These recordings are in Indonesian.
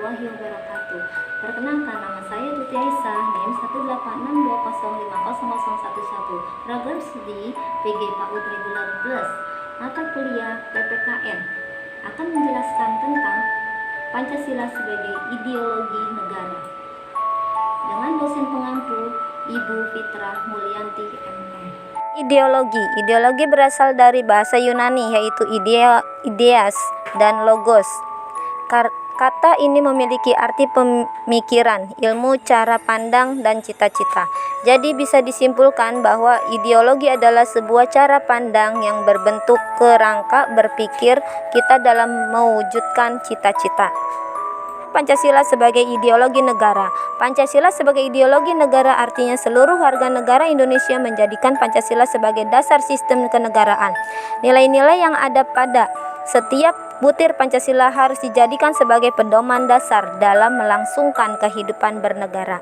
warahmatullahi wabarakatuh. Perkenalkan, nama saya Tuti Aisyah, NIM 18620500011, programs di PG PAUD Regular Plus, mata kuliah PPKN, akan menjelaskan tentang Pancasila sebagai ideologi negara dengan dosen pengampu Ibu Fitrah Mulyanti MM. Ideologi berasal dari bahasa Yunani, yaitu ideas dan logos. Kata ini memiliki arti pemikiran, ilmu, cara pandang, dan cita-cita. Jadi bisa disimpulkan bahwa ideologi adalah sebuah cara pandang yang berbentuk kerangka berpikir kita dalam mewujudkan cita-cita. Pancasila sebagai ideologi negara. Pancasila sebagai ideologi negara artinya seluruh warga negara Indonesia menjadikan Pancasila sebagai dasar sistem kenegaraan. Nilai-nilai yang ada pada setiap butir Pancasila harus dijadikan sebagai pedoman dasar dalam melangsungkan kehidupan bernegara.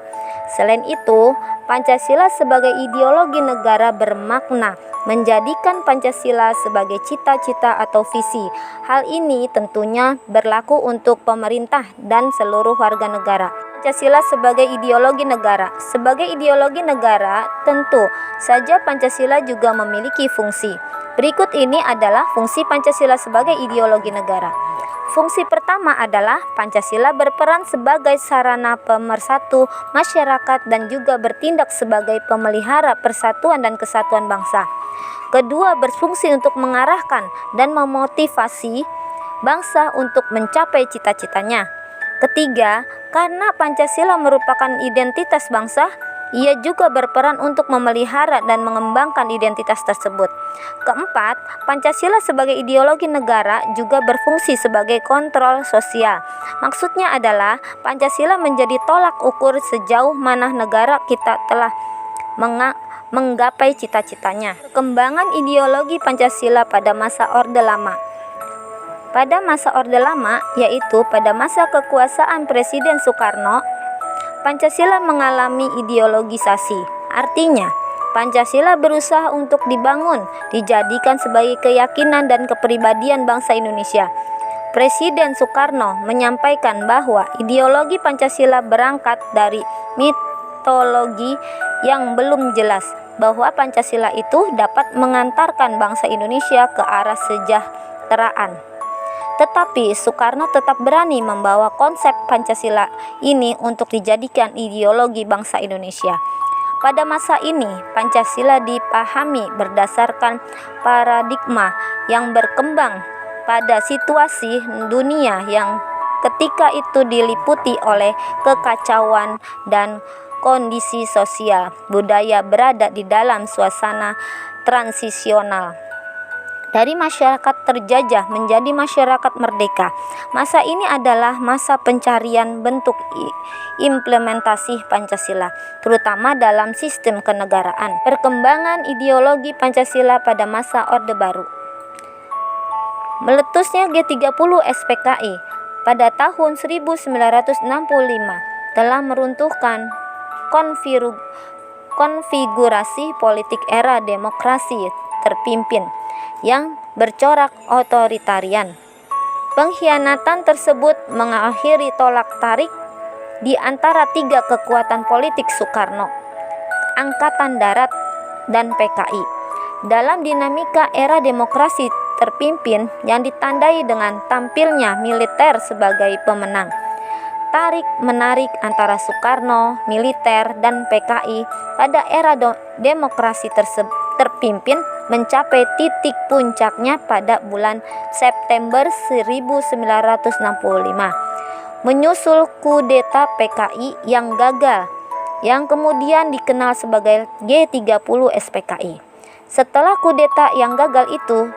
Selain itu, Pancasila sebagai ideologi negara bermakna menjadikan Pancasila sebagai cita-cita atau visi. Hal ini tentunya berlaku untuk pemerintah dan seluruh warga negara. Pancasila sebagai ideologi negara. Sebagai ideologi negara, tentu saja Pancasila juga memiliki fungsi. Berikut ini adalah fungsi Pancasila sebagai ideologi negara. Fungsi pertama adalah Pancasila berperan sebagai sarana pemersatu masyarakat dan juga bertindak sebagai pemelihara persatuan dan kesatuan bangsa. Kedua, berfungsi untuk mengarahkan dan memotivasi bangsa untuk mencapai cita-citanya. Ketiga, karena Pancasila merupakan identitas bangsa, ia juga berperan untuk memelihara dan mengembangkan identitas tersebut. Keempat, Pancasila sebagai ideologi negara juga berfungsi sebagai kontrol sosial. Maksudnya adalah Pancasila menjadi tolak ukur sejauh mana negara kita telah menggapai cita-citanya. Perkembangan ideologi Pancasila pada masa Orde Lama. Pada masa Orde Lama, yaitu pada masa kekuasaan Presiden Soekarno, Pancasila mengalami ideologisasi. Artinya, Pancasila berusaha untuk dibangun, dijadikan sebagai keyakinan dan kepribadian bangsa Indonesia. Presiden Soekarno menyampaikan bahwa ideologi Pancasila berangkat dari mitologi yang belum jelas, bahwa Pancasila itu dapat mengantarkan bangsa Indonesia ke arah kesejahteraan. Tetapi Soekarno tetap berani membawa konsep Pancasila ini untuk dijadikan ideologi bangsa Indonesia. Pada masa ini, Pancasila dipahami berdasarkan paradigma yang berkembang pada situasi dunia yang ketika itu diliputi oleh kekacauan dan kondisi sosial budaya berada di dalam suasana transisional. Dari masyarakat terjajah menjadi masyarakat merdeka. Masa ini adalah masa pencarian bentuk implementasi Pancasila, terutama dalam sistem kenegaraan. Perkembangan ideologi Pancasila pada masa Orde Baru. Meletusnya G30 SPKI pada tahun 1965 telah meruntuhkan konfigurasi politik era demokrasi terpimpin yang bercorak otoritarian. Pengkhianatan tersebut mengakhiri tolak tarik di antara tiga kekuatan politik Soekarno, Angkatan Darat, dan PKI. Dalam dinamika era demokrasi terpimpin yang ditandai dengan tampilnya militer sebagai pemenang, tarik-menarik antara Soekarno, militer, dan PKI pada era demokrasi terpimpin mencapai titik puncaknya pada bulan September 1965, menyusul kudeta PKI yang gagal, yang kemudian dikenal sebagai G30 SPKI. Setelah kudeta yang gagal itu,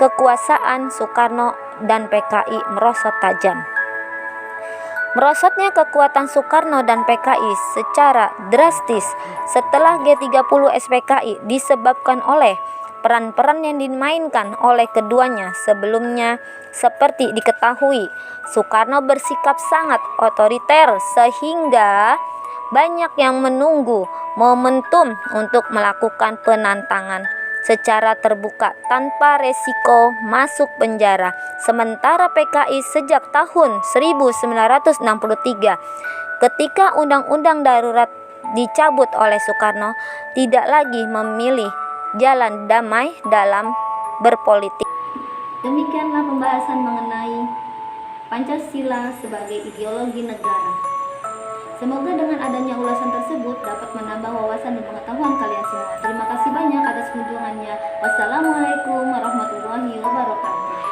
kekuasaan Soekarno dan PKI merosot tajam. Merosotnya kekuatan Soekarno dan PKI secara drastis setelah G30 SPKI disebabkan oleh peran-peran yang dimainkan oleh keduanya sebelumnya. Seperti diketahui, Soekarno bersikap sangat otoriter sehingga banyak yang menunggu momentum untuk melakukan penantangan secara terbuka tanpa resiko masuk penjara. Sementara PKI sejak tahun 1963 ketika Undang-Undang Darurat dicabut oleh Soekarno tidak lagi memilih jalan damai dalam berpolitik. Demikianlah pembahasan mengenai Pancasila sebagai ideologi negara. Semoga dengan adanya ulasan tersebut dapat menambah wawasan dan pengetahuan kalian semua. Terima kasih banyak atas kunjungannya. Wassalamualaikum warahmatullahi wabarakatuh.